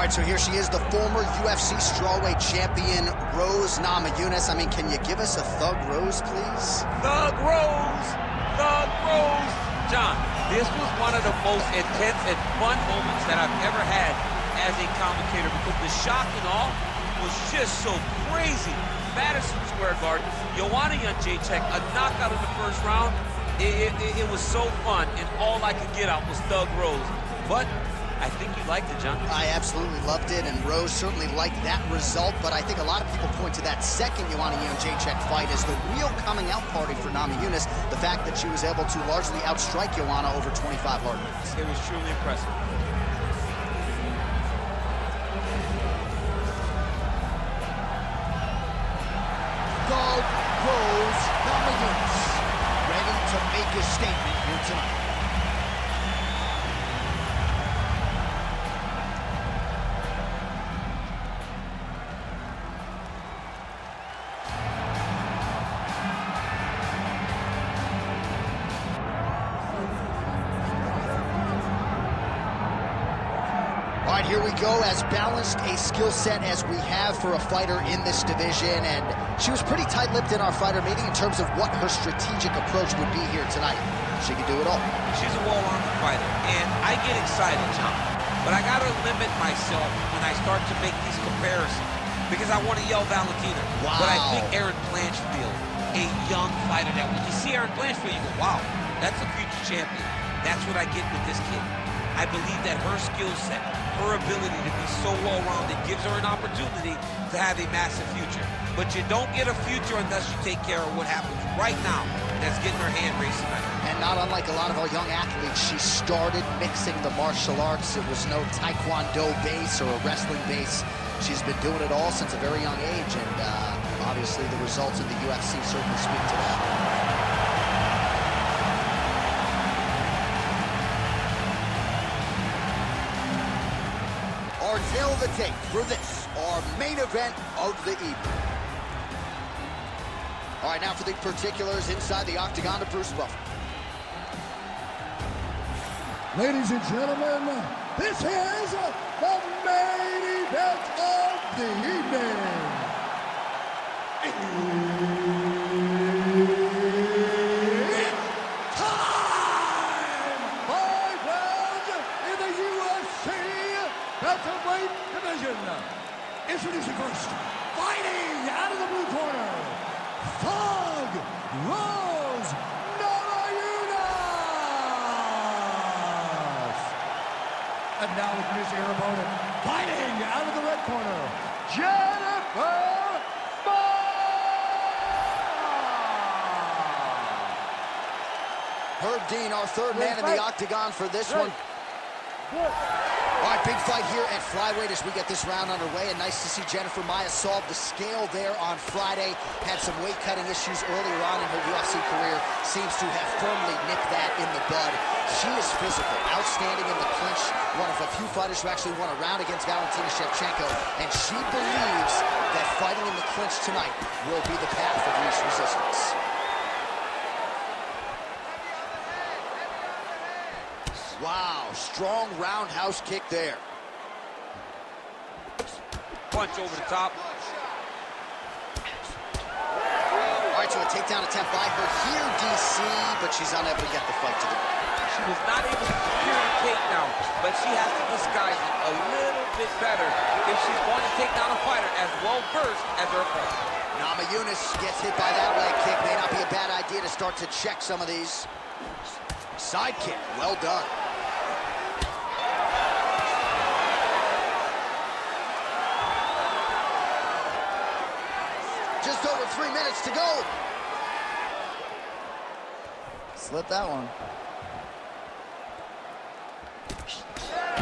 right, so here she is, the former UFC strawweight champion, Rose Namajunas. I mean, can you give us a Thug Rose, please? Thug Rose! Thug Rose! John, this was one of the most intense and fun moments that I've ever had as a commentator because the shock and awe was just so crazy. Madison Square Garden, Joanna Jędrzejczyk, a knockout in the first round. It was so fun, and all I could get out was Thug Rose. But I think you liked it, John. I absolutely loved it, and Rose certainly liked that result, but I think a lot of people point to that second Joanna Jędrzejczyk fight as the real coming out party for Namajunas, the fact that she was able to largely outstrike Joanna over 25 hard minutes. It was truly impressive. Thug Rose Namajunas, ready to make a statement here tonight. All right, here we go, as balanced a skill set as we have for a fighter in this division, and she was pretty tight-lipped in our fighter meeting in terms of what her strategic approach would be here tonight. She can do it all. She's a well-rounded fighter, and I get excited, John, but I gotta limit myself when I start to make these comparisons because I want to yell Valentina. Wow. But I think Erin Blanchfield, a young fighter, that when you see Erin Blanchfield, you go, wow, that's a future champion. That's what I get with this kid. I believe that her skill set, her ability to be so well-rounded gives her an opportunity to have a massive future. But you don't get a future unless you take care of what happens right now. That's getting her hand raised tonight. And not unlike a lot of our young athletes, she started mixing the martial arts. It was no Taekwondo base or a wrestling base. She's been doing it all since a very young age, and obviously the results in the UFC certainly speak to that. Our tail of the tape for this, our main event of the evening. All right, now for the particulars inside the octagon to Bruce Buffer. Ladies and gentlemen, this is the main event of the evening. It's time! 5 rounds in the UFC welterweight division. Introducing first, fighting out of the blue corner, Thug Rose Namajunas. And now with his air opponent, fighting out of the red corner, Jennifer Herb Dean, our third man in the octagon for this one. All right, big fight here at flyweight as we get this round underway, and nice to see Jennifer Maia solve the scale there on Friday. Had some weight-cutting issues earlier on in her UFC career. Seems to have firmly nipped that in the bud. She is physical, outstanding in the clinch. One of a few fighters who actually won a round against Valentina Shevchenko, and she believes that fighting in the clinch tonight will be the path of least resistance. Wow, strong roundhouse kick there. Punch over the top. All right, so a takedown attempt by her here, DC, but she's unable to get the fight to the ground. She was not able to secure the takedown, but she has to disguise it a little bit better if she's going to take down a fighter as well-versed as her opponent. Namajunas gets hit by that leg kick. May not be a bad idea to start to check some of these. Side kick, well done. Just over 3 minutes to go. Slip that one.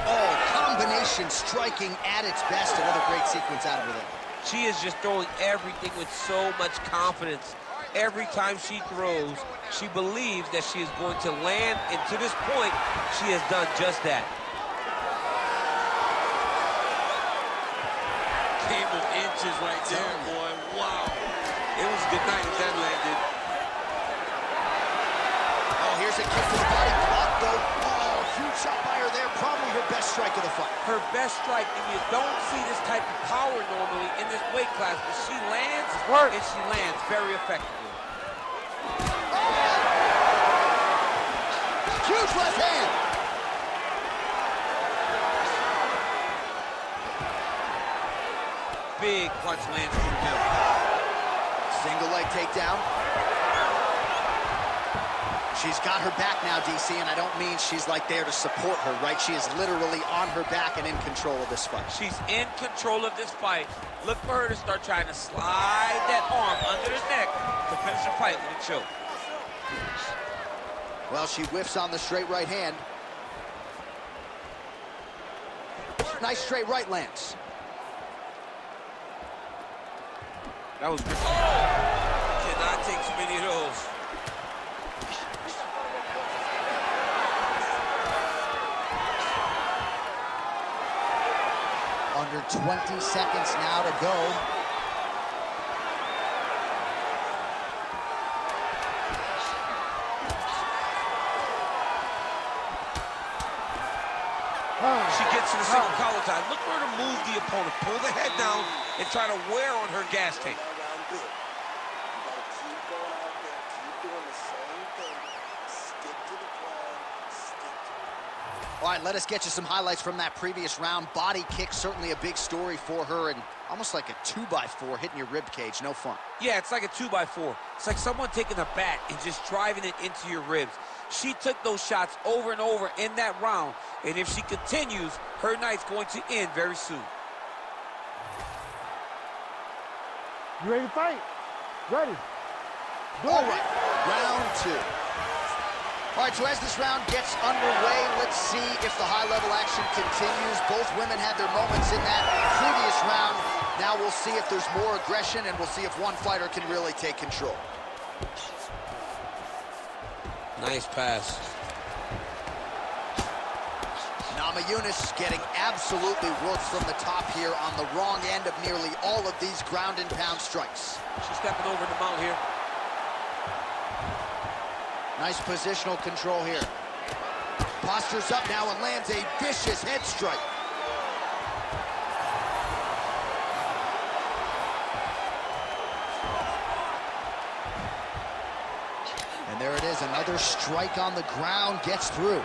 Oh, combination striking at its best. Another great sequence out of her there. She is just throwing everything with so much confidence. Every time she throws, she believes that she is going to land, and to this point, she has done just that. Game of inches right there, boy. Wow. It was a good night if that landed. Oh, here's a kick to the body, blocked though. Oh, huge shot by her there. Probably her best strike of the fight. Her best strike, and you don't see this type of power normally in this weight class, but she lands, and she lands very effectively. Huge left hand. Big punch lands from him. Single leg takedown. She's got her back now, DC, and I don't mean she's like there to support her, right? She is literally on her back and in control of this fight. She's in control of this fight. Look for her to start trying to slide that arm under the neck to finish the fight with a choke. Well, she whiffs on the straight right hand. Nice straight right lands. That was good. Oh! Cannot take too many of those. Under 20 seconds now to go. She gets to the single collar tie. Look for her to move the opponent. Pull the head down and try to wear on her gas tank. All right, let us get you some highlights from that previous round. Body kick, certainly a big story for her, and almost like a 2x4 hitting your rib cage. No fun. Yeah, it's like a 2x4. It's like someone taking a bat and just driving it into your ribs. She took those shots over and over in that round, and if she continues, her night's going to end very soon. You ready to fight? Ready. All right, round two. All right, so as this round gets underway, let's see if the high-level action continues. Both women had their moments in that previous round. Now we'll see if there's more aggression, and we'll see if one fighter can really take control. Nice pass. Namajunas getting absolutely worked from the top here on the wrong end of nearly all of these ground and pound strikes. She's stepping over the mount here. Nice positional control here. Postures up now and lands a vicious head strike. And there it is, another strike on the ground gets through.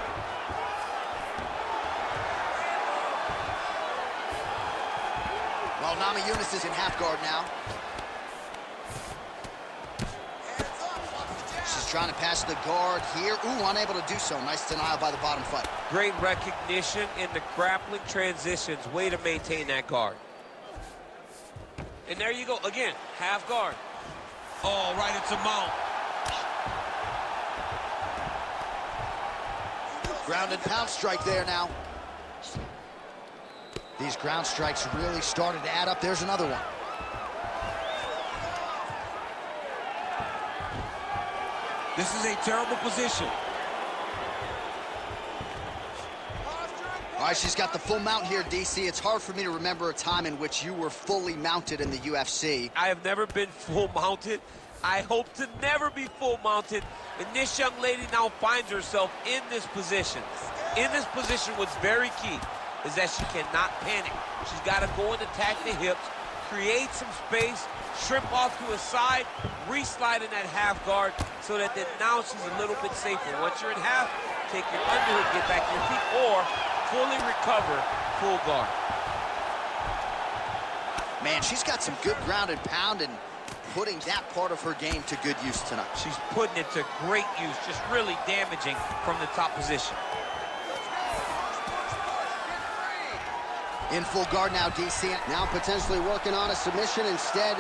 Well, Namajunas is in half guard now. She's trying to pass the guard here. Ooh, unable to do so. Nice denial by the bottom fighter. Great recognition in the grappling transitions. Way to maintain that guard. And there you go. Again, half guard. Oh, right into mount. Ground and pound strike there now. These ground strikes really started to add up. There's another one. This is a terrible position. All right, she's got the full mount here, DC. It's hard for me to remember a time in which you were fully mounted in the UFC. I have never been full mounted. I hope to never be full mounted. And this young lady now finds herself in this position. In this position, what's very key is that she cannot panic. She's got to go and attack the hips, create some space, shrimp off to a side, re-slide in that half guard so that then now she's a little bit safer. Once you're in half, take your underhook, get back to your feet, or fully recover, full guard. Man, she's got some good ground and pound and putting that part of her game to good use tonight. She's putting it to great use, just really damaging from the top position. In full guard now, DC. Now potentially working on a submission instead.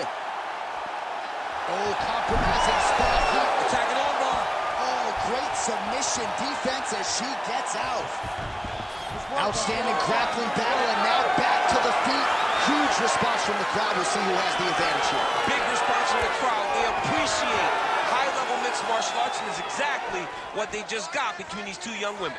Oh, compromising spot here. Attacking on bar. Oh, great submission defense as she gets out. Outstanding grappling battle, and now back to the feet. Huge response from the crowd. We'll see who has the advantage here. Big response from the crowd. They appreciate high-level mixed martial arts, and is exactly what they just got between these two young women.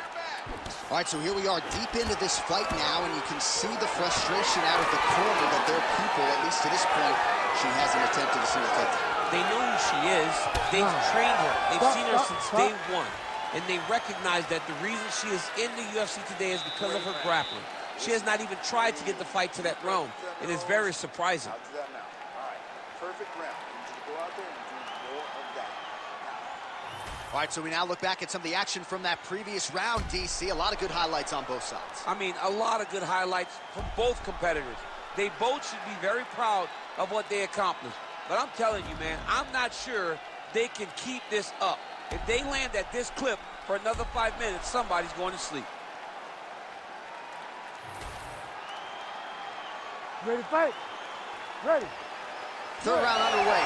All right, so here we are deep into this fight now, and you can see the frustration out of the corner that their people, at least to this point, she hasn't attempted a single takedown. They know who she is. They've trained her. They've seen her since day one. and they recognize that the reason she is in the UFC today is because of her grappling. She has not even tried to get the fight to that round. It is very surprising. I'll do that now. All right, perfect round. I need you to go out there and do more of that. All right, so we now look back at some of the action from that previous round, DC. A lot of good highlights on both sides. I mean, a lot of good highlights from both competitors. They both should be very proud of what they accomplished. But I'm telling you, man, I'm not sure they can keep this up. If they land at this clip for another 5 minutes, somebody's going to sleep. Ready to fight? Ready. Third round underway.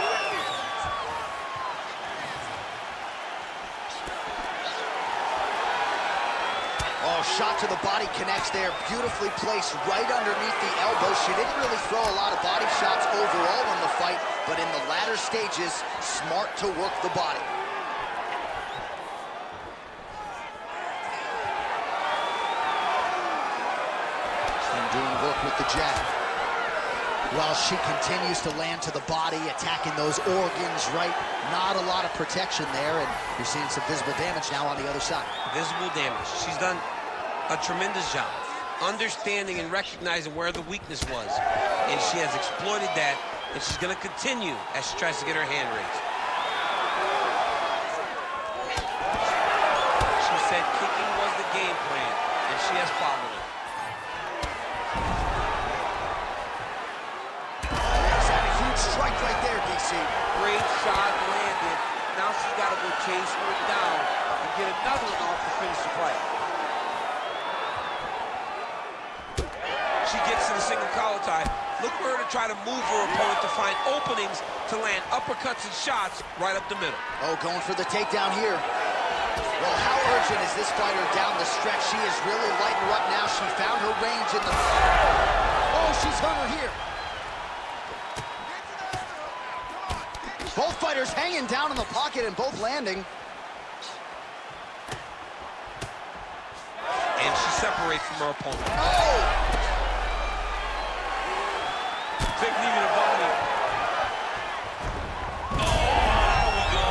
Oh, shot to the body connects there. Beautifully placed right underneath the elbow. She didn't really throw a lot of body shots overall in the fight, but in the latter stages, smart to work the body. And doing work with the jab. Well, she continues to land to the body, attacking those organs, right? Not a lot of protection there, and you're seeing some visible damage now on the other side. Visible damage. She's done a tremendous job understanding and recognizing where the weakness was, and she has exploited that, and she's going to continue as she tries to get her hand raised. She said kicking was the game plan, and she has followed it. There's a huge strike right there, DC. Great shot landed. Now she's got to go chase her down and get another one off to finish the fight. She gets to the single collar tie. Look for her to try to move her opponent to find openings to land uppercuts and shots right up the middle. Oh, going for the takedown here. Well, how urgent is this fighter down the stretch? She is really lighting her up now. She found her range in the... Oh, she's hung her here. Both fighters hanging down in the pocket and both landing. And she separates from her opponent. Oh! Big knee to the body. Oh, there we go.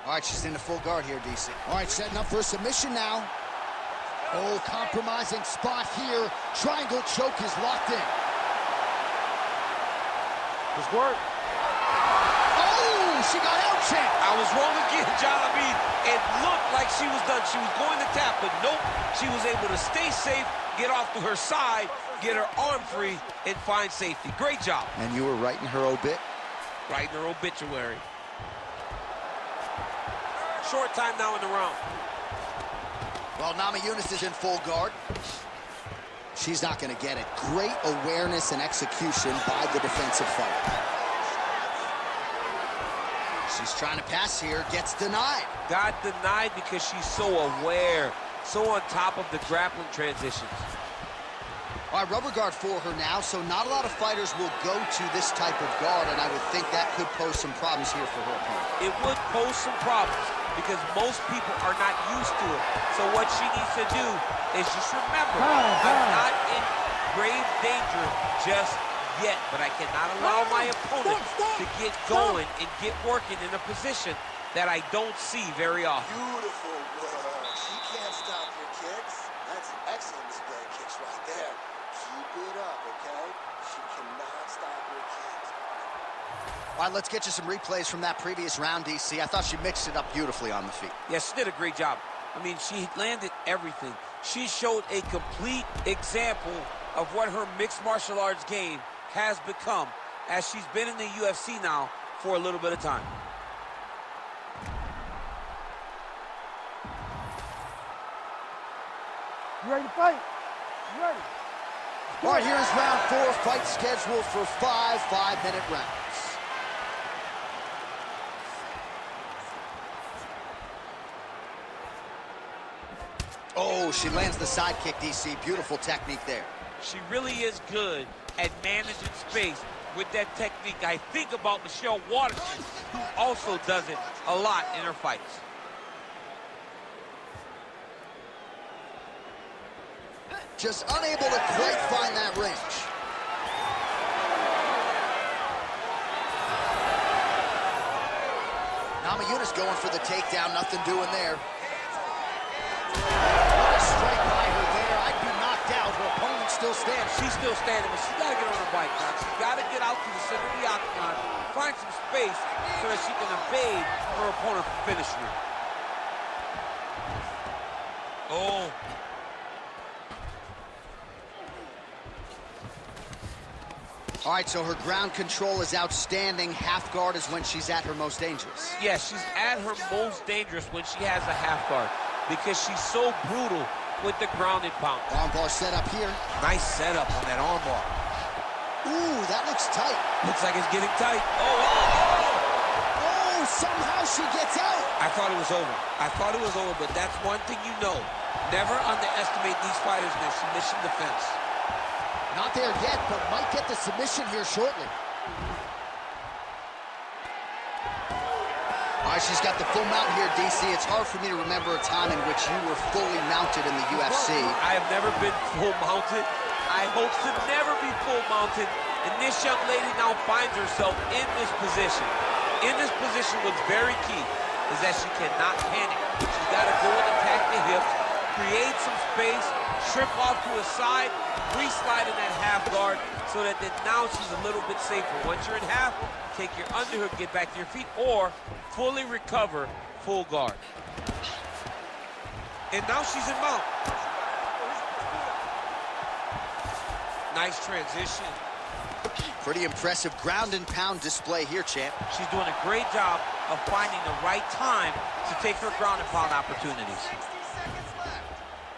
All right, she's in the full guard here, DC. All right, setting up for a submission now. Oh, compromising spot here. Triangle choke is locked in. Let's work. Oh, she got out-checked. I was wrong again, John. I mean, it looked like she was done. She was going to tap, but nope. She was able to stay safe, get off to her side, get her arm free, and find safety. Great job. And you were writing her obit? Writing her obituary. Short time now in the round. Well, Namajunas is in full guard. She's not going to get it. Great awareness and execution by the defensive fighter. She's trying to pass here, gets denied. Got denied because she's so aware, so on top of the grappling transitions. All right, rubber guard for her now, so not a lot of fighters will go to this type of guard, and I would think that could pose some problems here for her opponent. It would pose some problems because most people are not used to it. So what she needs to do is just remember, I'm not in grave danger just yet, but I cannot allow my opponent to get going and get working in a position that I don't see very often. Beautiful work. She can't stop your kicks. That's an excellent display of kicks right there. Keep it up, okay? She cannot stop your kicks. All right, let's get you some replays from that previous round, DC. I thought she mixed it up beautifully on the feet. Yes, she did a great job. I mean, she landed everything. She showed a complete example of what her mixed martial arts game has become as she's been in the UFC now for a little bit of time. You ready to fight? You ready? All right, here is round 4, fight scheduled for 5 5-minute rounds. Oh, she lands the side kick, DC. Beautiful technique there. She really is good at managing space with that technique. I think about Michelle Waterson, who also does it a lot in her fights. Just unable to quite find that range. Namajunas going for the takedown, nothing doing there. What a strike by her there. I'd be knocked out. Her opponent still stands. She's still standing, but she's got to get on her bike now. She's got to get out to the center of the octagon, find some space so that she can evade her opponent from finishing her. Oh. All right, so her ground control is outstanding. Half guard is when she's at her most dangerous. Yes, she's at her most dangerous when she has a half guard because she's so brutal with the ground and pound. Armbar set up here. Nice setup on that armbar. Ooh, that looks tight. Looks like it's getting tight. Oh, somehow she gets out. I thought it was over. I thought it was over, but that's one thing you know. Never underestimate these fighters in their submission defense. Not there yet, but might get the submission here shortly. All right, she's got the full mount here, DC. It's hard for me to remember a time in which you were fully mounted in the UFC. I have never been full mounted. I hope to never be full mounted. And this young lady now finds herself in this position. In this position, what's very key is that she cannot panic. She's got to go and attack the hips, create some space, trip off to a side, re-slide in that half guard so that then now she's a little bit safer. Once you're in half, take your underhook, get back to your feet, or fully recover full guard. And now she's in mount. Nice transition. Pretty impressive ground and pound display here, champ. She's doing a great job of finding the right time to take her ground and pound opportunities.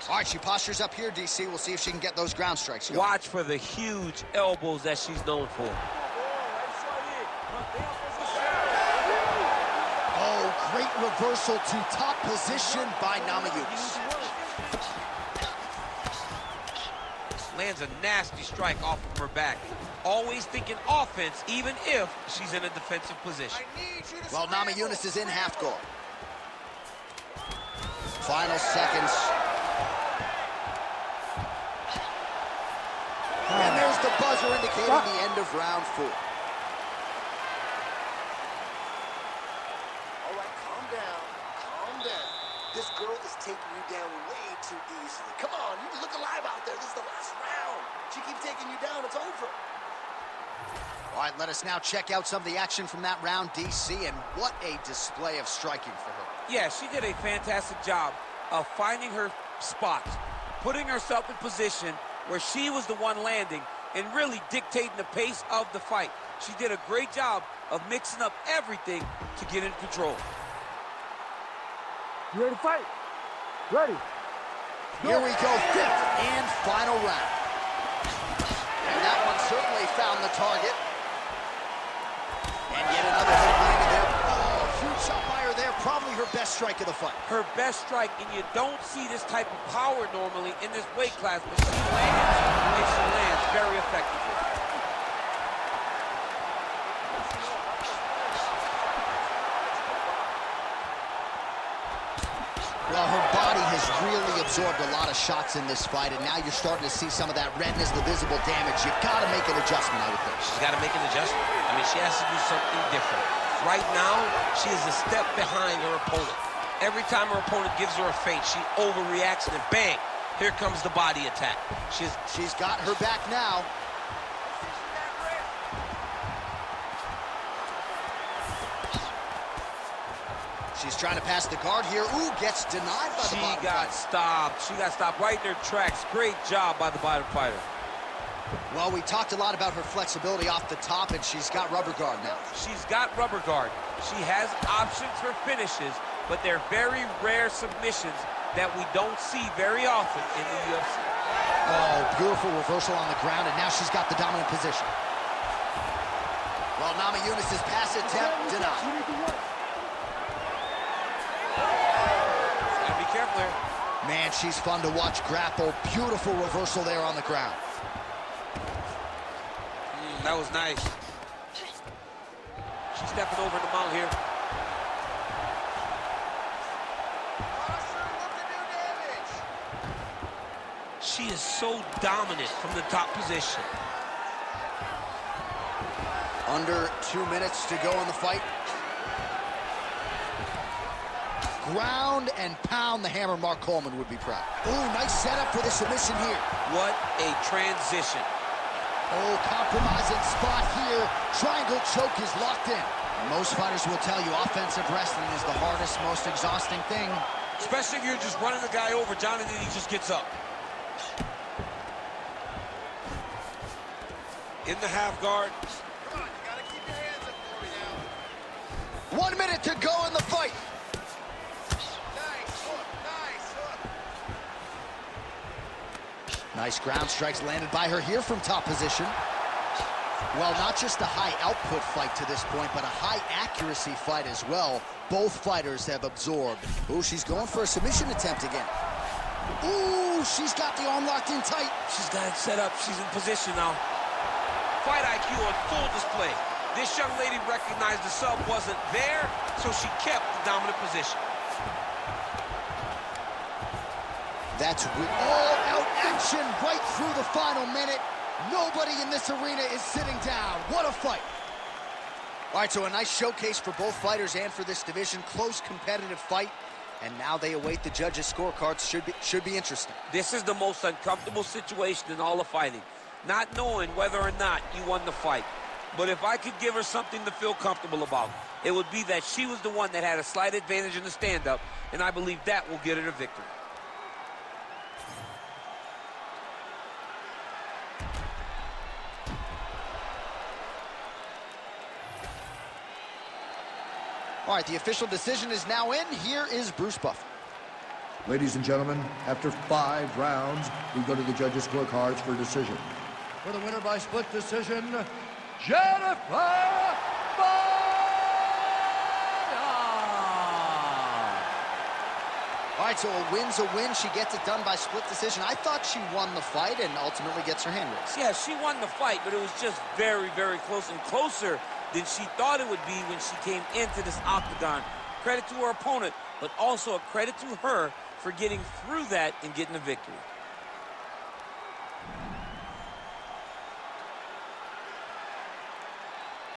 All right, she postures up here, DC. We'll see if she can get those ground strikes going. Watch for the huge elbows that she's known for. Oh, great reversal to top position by Namajunas. Lands a nasty strike off of her back. Always thinking offense, even if she's in a defensive position. Well, Namajunas is in half guard. Final seconds. And there's the buzzer indicating the end of round 4. All right, calm down. Calm down. This girl is taking you down way too easily. Come on, you look alive out there. This is the last round. She keeps taking you down, it's over. All right, let us now check out some of the action from that round, DC, and what a display of striking for her. Yeah, she did a fantastic job of finding her spots, putting herself in position where she was the one landing and really dictating the pace of the fight. She did a great job of mixing up everything to get in control. You ready to fight? Ready. Here we go, 5th and final round. And that one certainly found the target. And yet another hit landed there. Oh, huge shot by her there. Probably her best strike of the fight. Her best strike, and you don't see this type of power normally in this weight class, but she lands, and she lands very effectively. Well, her body has really absorbed a lot of shots in this fight, and now you're starting to see some of that redness, the visible damage. You gotta make an adjustment, I would think. She's got to make an adjustment. I mean, she has to do something different. Right now, she is a step behind her opponent. Every time her opponent gives her a feint, she overreacts, and then bang, here comes the body attack. She's got her back now. She's trying to pass the guard here. Ooh, gets denied by the bottom fighter. She got stopped right in her tracks. Great job by the bottom fighter. Well, we talked a lot about her flexibility off the top, and she's got rubber guard now. She's got rubber guard. She has options for finishes, but they're very rare submissions that we don't see very often in the UFC. Oh, beautiful reversal on the ground, and now she's got the dominant position. Well, Namajunas' pass attempt denied. Gotta be careful here. Man, she's fun to watch grapple. Beautiful reversal there on the ground. That was nice. She's stepping over the mount here. She is so dominant from the top position. Under 2 minutes to go in the fight. ground and pound the hammer. Mark Coleman would be proud. Ooh, nice setup for the submission here. What a transition. Oh, compromising spot here. Triangle choke is locked in. Most fighters will tell you offensive wrestling is the hardest, most exhausting thing. Especially if you're just running the guy over, John, and then he just gets up. In the half guard. Come on, you gotta keep your hands up for me now. 1 minute to go in the fight. Nice hook, nice hook. Nice ground strikes landed by her here from top position. Well, not just a high output fight to this point, but a high accuracy fight as well. Both fighters have absorbed. Ooh, she's going for a submission attempt again. Ooh, she's got the arm locked in tight. She's got it set up. She's in position now. Fight IQ on full display. This young lady recognized the sub wasn't there, so she kept the dominant position. That's all-out action right through the final minute. Nobody in this arena is sitting down. What a fight. All right, so a nice showcase for both fighters and for this division. Close, competitive fight. And now they await the judges' scorecards. Should be interesting. This is the most uncomfortable situation in all of fighting. Not knowing whether or not you won the fight. But if I could give her something to feel comfortable about, it would be that she was the one that had a slight advantage in the stand-up, and I believe that will get her the victory. All right, the official decision is now in. Here is Bruce Buffer. Ladies and gentlemen, after 5 rounds, we go to the judges' scorecards for decision. For the winner by split decision, Jennifer Maia! All right, so a win's a win. She gets it done by split decision. I thought she won the fight and ultimately gets her hand raised. Yeah, she won the fight, but it was just very, very close, and closer than she thought it would be when she came into this octagon. Credit to her opponent, but also a credit to her for getting through that and getting a victory.